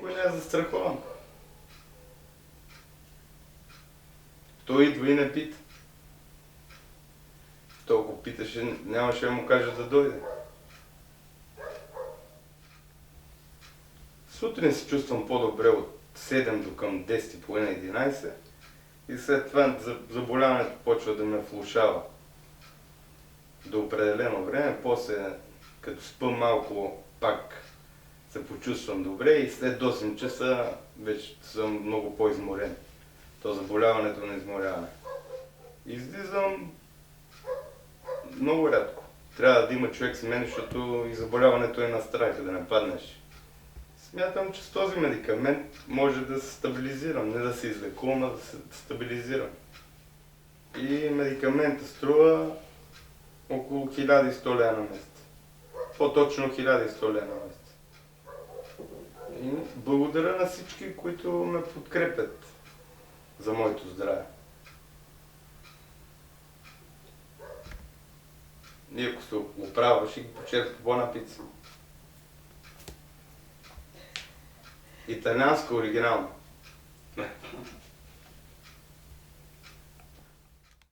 никой не е застрахован. Той идва и не пита. Той го питаше, нямаше да му каже да дойде. Сутрин се чувствам по-добре от 7 до към 10:30-11 и след това заболяването почва да ме влошава до определено време. После, като спъм малко, пак се почувствам добре и след 8 часа вече съм много по-изморен. То заболяването на изморяване. Излизам много рядко. Трябва да има човек с мен, защото и заболяването е на страха да не паднеш. Смятам, че с този медикамент може да се стабилизирам, не да се излекувам, а да се стабилизирам. И медикаментът струва около 1100 лева на месец. По-точно 1100 лева на месец. И благодаря на всички, които ме подкрепят за моето здраве. И ако се оправя, ще ги почерпя по една пица. Италианска оригинална.